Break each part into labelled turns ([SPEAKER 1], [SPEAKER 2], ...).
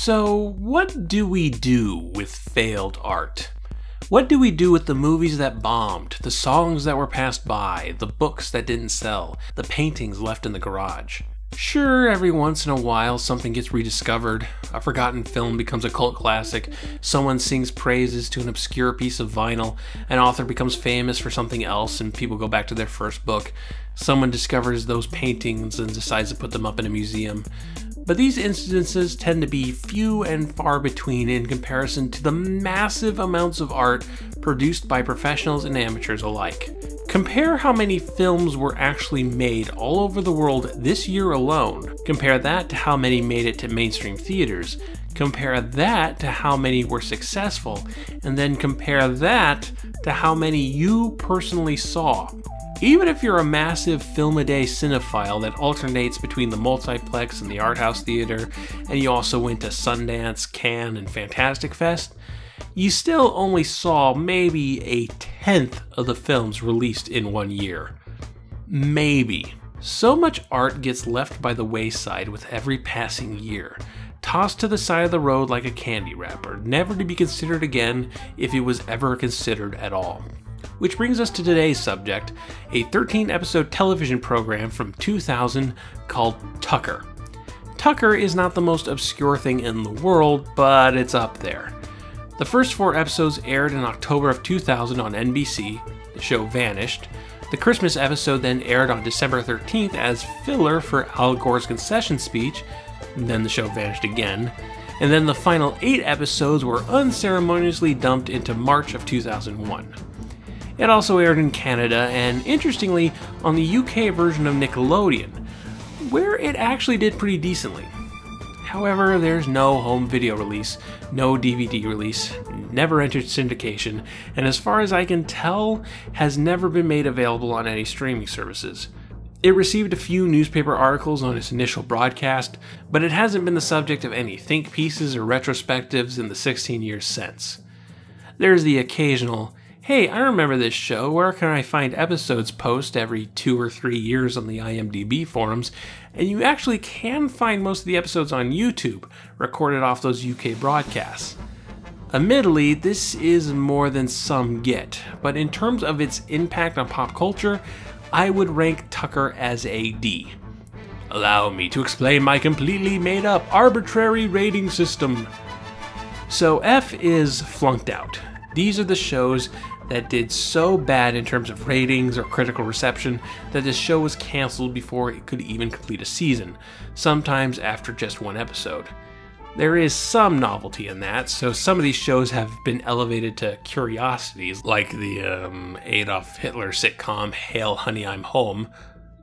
[SPEAKER 1] So, what do we do with failed art? What do we do with the movies that bombed, the songs that were passed by, the books that didn't sell, the paintings left in the garage? Sure, every once in a while something gets rediscovered, a forgotten film becomes a cult classic, someone sings praises to an obscure piece of vinyl, an author becomes famous for something else and people go back to their first book, someone discovers those paintings and decides to put them up in a museum. But these instances tend to be few and far between in comparison to the massive amounts of art produced by professionals and amateurs alike. Compare how many films were actually made all over the world this year alone. Compare that to how many made it to mainstream theaters. Compare that to how many were successful. And then compare that to how many you personally saw. Even if you're a massive film-a-day cinephile that alternates between the multiplex and the art house theater, and you also went to Sundance, Cannes, and Fantastic Fest, you still only saw maybe a tenth of the films released in one year. Maybe. So much art gets left by the wayside with every passing year, tossed to the side of the road like a candy wrapper, never to be considered again if it was ever considered at all. Which brings us to today's subject, a 13-episode television program from 2000 called Tucker. Tucker is not the most obscure thing in the world, but it's up there. The first 4 episodes aired in October of 2000 on NBC, the show vanished. The Christmas episode then aired on December 13th as filler for Al Gore's concession speech, then the show vanished again. And then the final 8 episodes were unceremoniously dumped into March of 2001. It also aired in Canada and, interestingly, on the UK version of Nickelodeon, where it actually did pretty decently. However, there's no home video release, no DVD release, never entered syndication, and as far as I can tell, has never been made available on any streaming services. It received a few newspaper articles on its initial broadcast, but it hasn't been the subject of any think pieces or retrospectives in the 16 years since. There's the occasional, "Hey, I remember this show, where can I find episodes?" post every 2 or 3 years on the IMDb forums, and you actually can find most of the episodes on YouTube, recorded off those UK broadcasts. Admittedly, this is more than some get, but in terms of its impact on pop culture, I would rank Tucker as a D. Allow me to explain my completely made up, arbitrary rating system. So F is flunked out. These are the shows that did so bad in terms of ratings or critical reception that the show was canceled before it could even complete a season, sometimes after just 1 episode. There is some novelty in that, so some of these shows have been elevated to curiosities, like the Adolf Hitler sitcom Hail Honey I'm Home.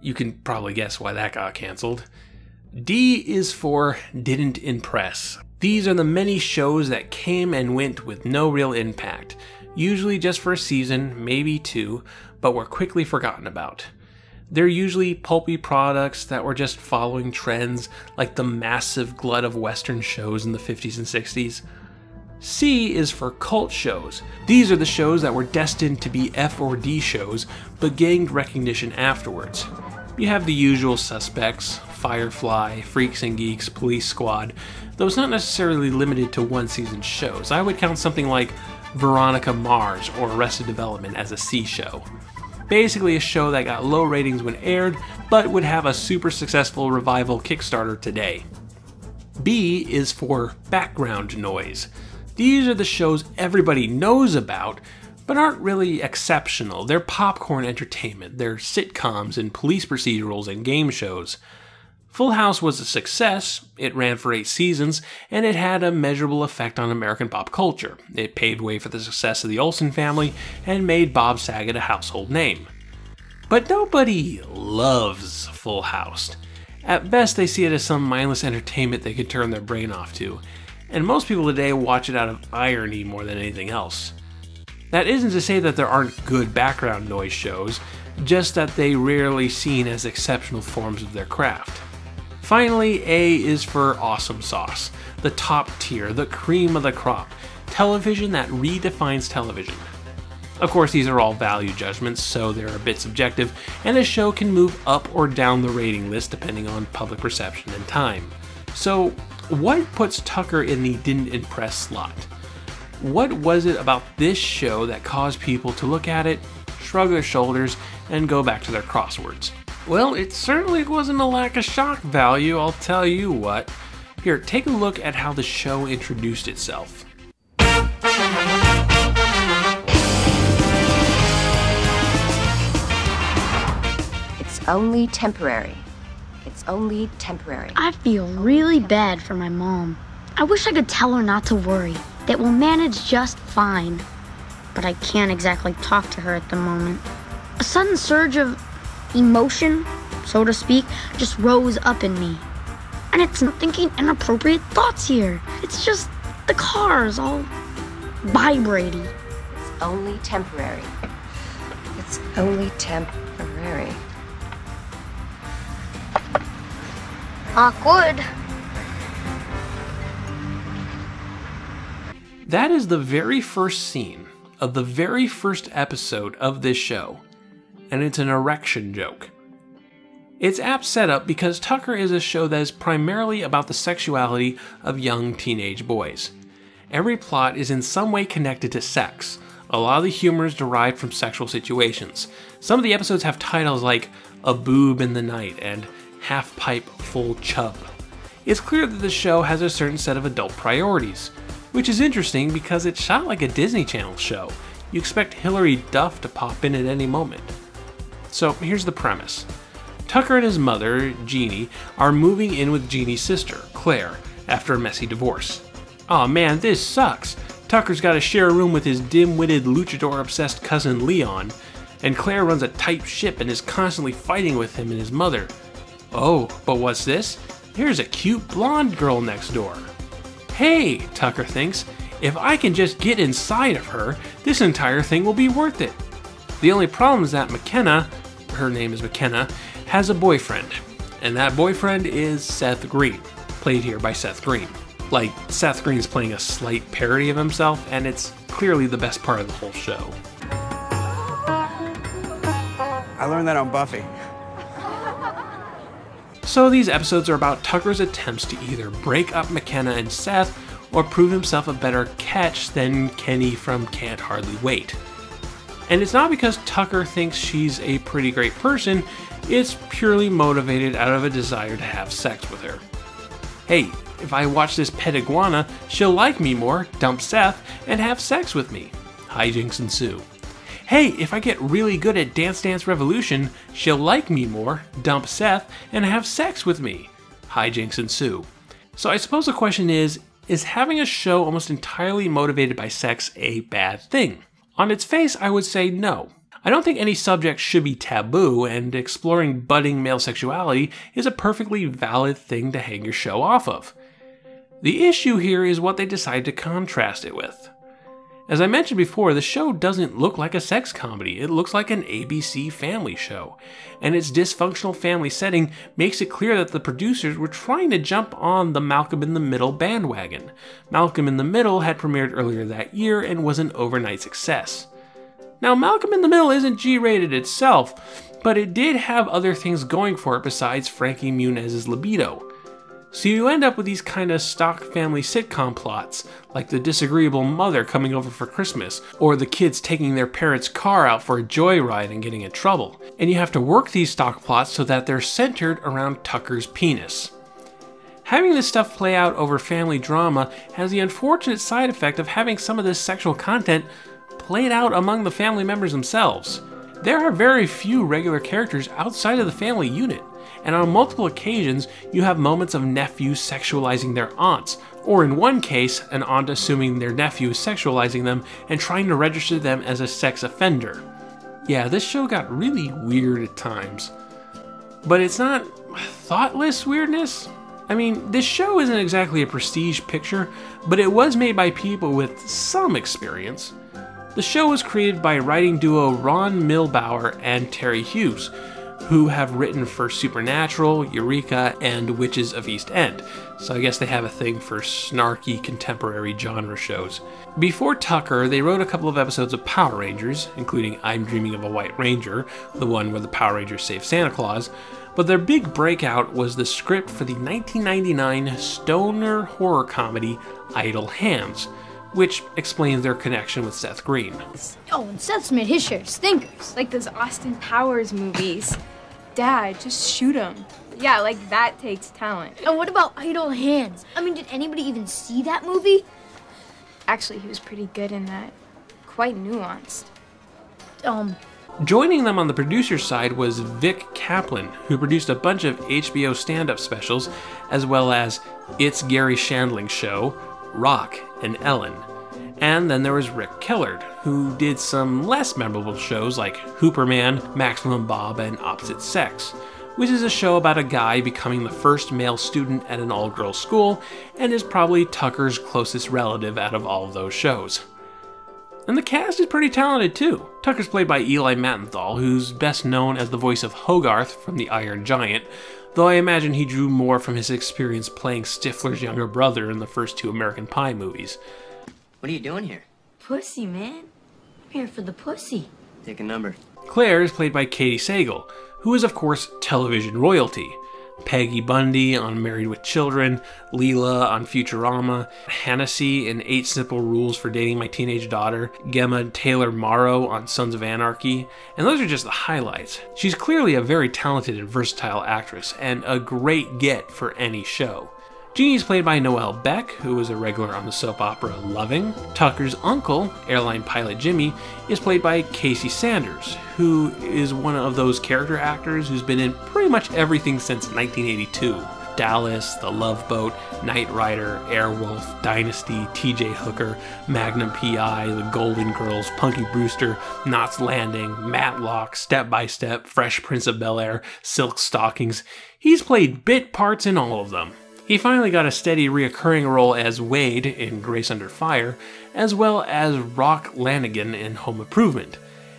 [SPEAKER 1] You can probably guess why that got canceled. D is for didn't impress. These are the many shows that came and went with no real impact, usually just for a season, maybe 2, but were quickly forgotten about. They're usually pulpy products that were just following trends, like the massive glut of Western shows in the 50s and 60s. C is for cult shows. These are the shows that were destined to be F or D shows, but gained recognition afterwards. You have the usual suspects, Firefly, Freaks and Geeks, Police Squad, though it's not necessarily limited to one-season shows. I would count something like Veronica Mars or Arrested Development as a C show. Basically a show that got low ratings when aired, but would have a super successful revival Kickstarter today. B is for background noise. These are the shows everybody knows about, but aren't really exceptional. They're popcorn entertainment. They're sitcoms and police procedurals and game shows. Full House was a success, it ran for 8 seasons, and it had a measurable effect on American pop culture. It paved way for the success of the Olsen family and made Bob Saget a household name. But nobody loves Full House. At best, they see it as some mindless entertainment they can turn their brain off to, and most people today watch it out of irony more than anything else. That isn't to say that there aren't good background noise shows, just that they're rarely seen as exceptional forms of their craft. Finally, A is for awesome sauce, the top tier, the cream of the crop, television that redefines television. Of course, these are all value judgments, so they're a bit subjective, and a show can move up or down the rating list depending on public perception and time. So, What puts Tucker in the didn't impress slot? What was it about this show that caused people to look at it, shrug their shoulders, and go back to their crosswords? Well, it certainly wasn't a lack of shock value, I'll tell you what. Here, take a look at how the show introduced itself.
[SPEAKER 2] It's only temporary. It's only temporary.
[SPEAKER 3] I feel really bad for my mom. I wish I could tell her not to worry, that we'll manage just fine. But I can't exactly talk to her at the moment. A sudden surge of emotion, so to speak, just rose up in me. And it's not thinking inappropriate thoughts here. It's just the cars all vibrating.
[SPEAKER 2] It's only temporary. It's only temporary.
[SPEAKER 3] Awkward.
[SPEAKER 1] That is the very first scene of the very first episode of this show, and it's an erection joke. It's apt setup because Tucker is a show that is primarily about the sexuality of young teenage boys. Every plot is in some way connected to sex. A lot of the humor is derived from sexual situations. Some of the episodes have titles like A Boob in the Night and Half Pipe Full Chub. It's clear that the show has a certain set of adult priorities, which is interesting because it's shot like a Disney Channel show. You expect Hilary Duff to pop in at any moment. So here's the premise. Tucker and his mother, Jeannie, are moving in with Jeannie's sister, Claire, after a messy divorce. Aw man, this sucks. Tucker's got to share a room with his dim-witted, luchador-obsessed cousin Leon, and Claire runs a tight ship and is constantly fighting with him and his mother. Oh, but what's this? Here's a cute blonde girl next door. Hey, Tucker thinks, if I can just get inside of her, this entire thing will be worth it. The only problem is that Mckenna, her name is Mckenna, has a boyfriend, and that boyfriend is Seth Green, played here by Seth Green. Like, Seth Green's playing a slight parody of himself, and it's clearly the best part of the whole show.
[SPEAKER 4] I learned that on Buffy.
[SPEAKER 1] So these episodes are about Tucker's attempts to either break up Mckenna and Seth, or prove himself a better catch than Kenny from Can't Hardly Wait. And it's not because Tucker thinks she's a pretty great person, it's purely motivated out of a desire to have sex with her. Hey, if I watch this pet iguana, she'll like me more, dump Seth, and have sex with me. Hijinks ensue. Hey, if I get really good at Dance Dance Revolution, she'll like me more, dump Seth, and have sex with me. Hijinks ensue. So I suppose the question is having a show almost entirely motivated by sex a bad thing? On its face, I would say no. I don't think any subject should be taboo, and exploring budding male sexuality is a perfectly valid thing to hang your show off of. The issue here is what they decide to contrast it with. As I mentioned before, the show doesn't look like a sex comedy, it looks like an ABC family show, and its dysfunctional family setting makes it clear that the producers were trying to jump on the Malcolm in the Middle bandwagon. Malcolm in the Middle had premiered earlier that year and was an overnight success. Now, Malcolm in the Middle isn't G-rated itself, but it did have other things going for it besides Frankie Muniz's libido. So you end up with these kind of stock family sitcom plots, like the disagreeable mother coming over for Christmas, or the kids taking their parents' car out for a joyride and getting in trouble. And you have to work these stock plots so that they're centered around Tucker's penis. Having this stuff play out over family drama has the unfortunate side effect of having some of this sexual content played out among the family members themselves. There are very few regular characters outside of the family unit, and on multiple occasions you have moments of nephews sexualizing their aunts, or in one case, an aunt assuming their nephew is sexualizing them and trying to register them as a sex offender. Yeah, this show got really weird at times. But it's not thoughtless weirdness. I mean, this show isn't exactly a prestige picture, but it was made by people with some experience. The show was created by writing duo Ron Milbauer and Terry Hughes, who have written for Supernatural, Eureka, and Witches of East End, so I guess they have a thing for snarky contemporary genre shows. Before Tucker, they wrote a couple of episodes of Power Rangers, including I'm Dreaming of a White Ranger, the one where the Power Rangers save Santa Claus, But their big breakout was the script for the 1999 stoner horror comedy Idle Hands, which explains their connection with Seth Green.
[SPEAKER 5] Oh, and Seth's made his share of stinkers, like those Austin Powers movies. Dad, just shoot him. Yeah, like that takes talent.
[SPEAKER 3] And what about Idle Hands? I mean, did anybody even see that movie?
[SPEAKER 5] Actually, he was pretty good in that. Quite nuanced.
[SPEAKER 1] Joining them on the producer's side was Vic Kaplan, who produced a bunch of HBO stand-up specials, as well as It's Gary Shandling's Show, Rock, and Ellen. And then there was Rick Kellard, who did some less memorable shows like Hooperman, Maximum Bob, and Opposite Sex, which is a show about a guy becoming the first male student at an all-girls school, and is probably Tucker's closest relative out of all of those shows. And the cast is pretty talented too. Tucker's played by Eli Mattenthal, who's best known as the voice of Hogarth from The Iron Giant, though I imagine he drew more from his experience playing Stifler's younger brother in the first two American Pie movies.
[SPEAKER 6] What are you doing here?
[SPEAKER 3] Pussy, man. I'm here for the pussy.
[SPEAKER 6] Take a number.
[SPEAKER 1] Claire is played by Katie Sagal, who is of course television royalty. Peggy Bundy on Married with Children, Leela on Futurama, Hennessy in 8 Simple Rules for Dating My Teenage Daughter, Gemma Taylor Morrow on Sons of Anarchy, and those are just the highlights. She's clearly a very talented and versatile actress, and a great get for any show. Jeannie is played by Noelle Beck, who was a regular on the soap opera Loving. Tucker's uncle, airline pilot Jimmy, is played by Casey Sanders, who is one of those character actors who's been in pretty much everything since 1982. Dallas, The Love Boat, Knight Rider, Airwolf, Dynasty, TJ Hooker, Magnum P.I., The Golden Girls, Punky Brewster, Knots Landing, Matlock, Step by Step, Fresh Prince of Bel-Air, Silk Stockings. He's played bit parts in all of them. He finally got a steady reoccurring role as Wade in Grace Under Fire, as well as Rock Lanigan in Home Improvement.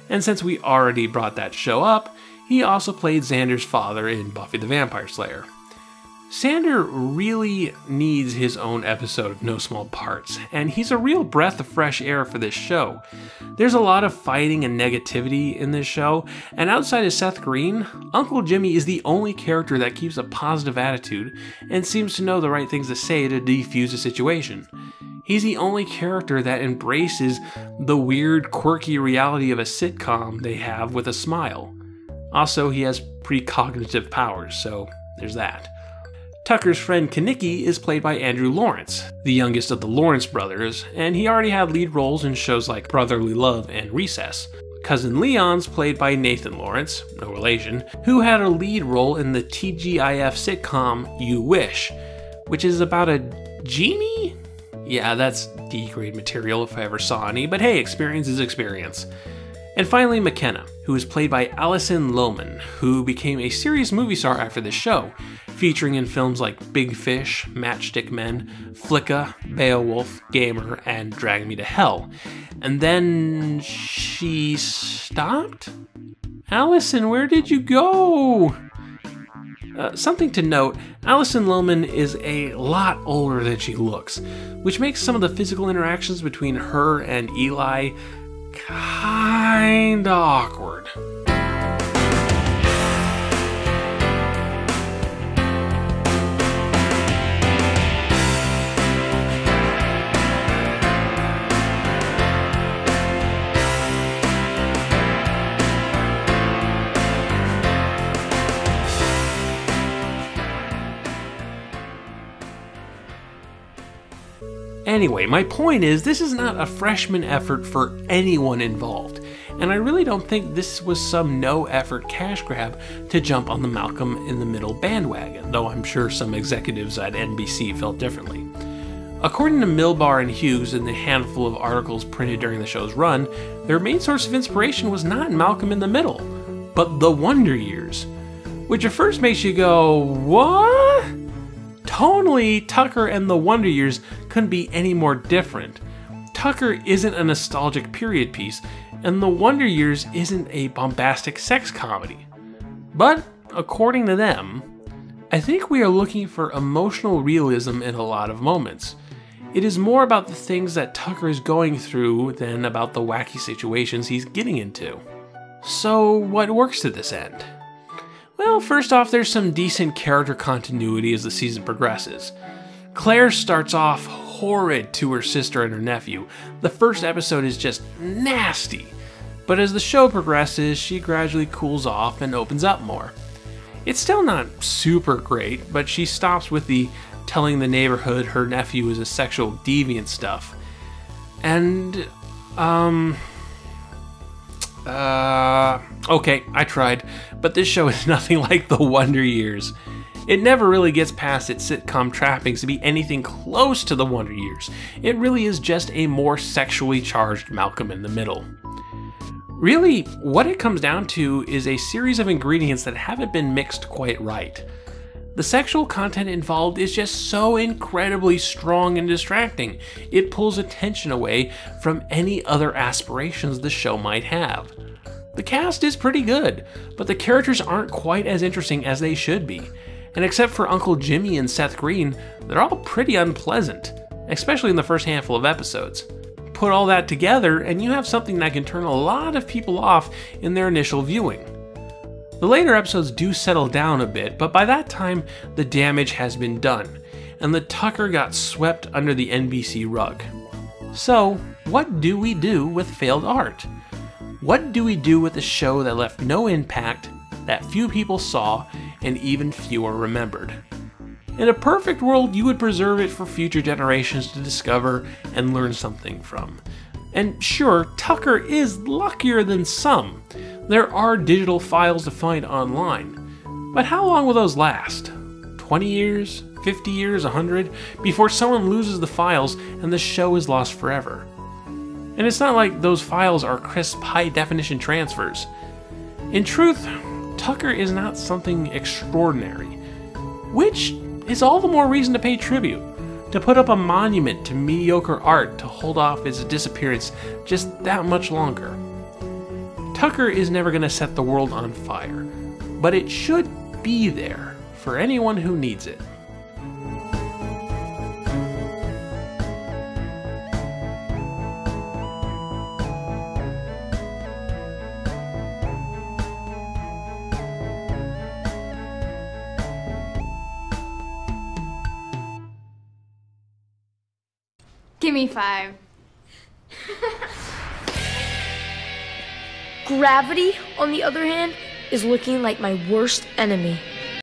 [SPEAKER 1] And since we already brought that show up, he also played Xander's father in Buffy the Vampire Slayer. Xander really needs his own episode of No Small Parts, and he's a real breath of fresh air for this show. There's a lot of fighting and negativity in this show, and outside of Seth Green, Uncle Jimmy is the only character that keeps a positive attitude and seems to know the right things to say to defuse the situation. He's the only character that embraces the weird, quirky reality of a sitcom they have with a smile. Also, he has precognitive powers, so there's that. Tucker's friend Kenickie is played by Andrew Lawrence, the youngest of the Lawrence brothers, and he already had lead roles in shows like Brotherly Love and Recess. Cousin Leon's played by Nathan Lawrence, no relation, who had a lead role in the TGIF sitcom You Wish, which is about a genie? Yeah, that's D-grade material if I ever saw any, but hey, experience is experience. And finally, Mckenna, who is played by Alison Lohman, who became a serious movie star after this show, featuring in films like Big Fish, Matchstick Men, Flicka, Beowulf, Gamer, and Drag Me to Hell. And then she stopped? Alison, where did you go? Something to note, Alison Lohman is a lot older than she looks, which makes some of the physical interactions between her and Eli kinda awkward. Anyway, my point is, this is not a freshman effort for anyone involved, and I really don't think this was some no-effort cash grab to jump on the Malcolm in the Middle bandwagon, though I'm sure some executives at NBC felt differently. According to Milbar and Hughes in the handful of articles printed during the show's run, their main source of inspiration was not Malcolm in the Middle, but The Wonder Years, which at first makes you go, what? Tonally, Tucker and The Wonder Years couldn't be any more different. Tucker isn't a nostalgic period piece, and The Wonder Years isn't a bombastic sex comedy. But, according to them, I think we are looking for emotional realism in a lot of moments. It is more about the things that Tucker is going through than about the wacky situations he's getting into. So, what works to this end? Well, first off, there's some decent character continuity as the season progresses. Claire starts off horrid to her sister and her nephew. The first episode is just nasty. But as the show progresses, she gradually cools off and opens up more. It's still not super great, but she stops with the telling the neighborhood her nephew is a sexual deviant stuff. And, okay, I tried, but this show is nothing like The Wonder Years. It never really gets past its sitcom trappings to be anything close to The Wonder Years. It really is just a more sexually charged Malcolm in the Middle. Really, what it comes down to is a series of ingredients that haven't been mixed quite right. The sexual content involved is just so incredibly strong and distracting. It pulls attention away from any other aspirations the show might have. The cast is pretty good, but the characters aren't quite as interesting as they should be. And except for Uncle Jimmy and Seth Green, they're all pretty unpleasant, especially in the first handful of episodes. Put all that together, and you have something that can turn a lot of people off in their initial viewing. The later episodes do settle down a bit, but by that time, the damage has been done, and the Tucker got swept under the NBC rug. So, what do we do with failed art? What do we do with a show that left no impact, that few people saw, and even fewer remembered? In a perfect world, you would preserve it for future generations to discover and learn something from. And sure, Tucker is luckier than some. There are digital files to find online. But how long will those last? 20 years? 50 years? 100? Before someone loses the files and the show is lost forever. And it's not like those files are crisp, high-definition transfers. In truth, Tucker is not something extraordinary, which is all the more reason to pay tribute, to put up a monument to mediocre art to hold off its disappearance just that much longer. Tucker is never going to set the world on fire, but it should be there for anyone who needs it.
[SPEAKER 5] Give me 5.
[SPEAKER 3] Gravity, on the other hand, is looking like my worst enemy.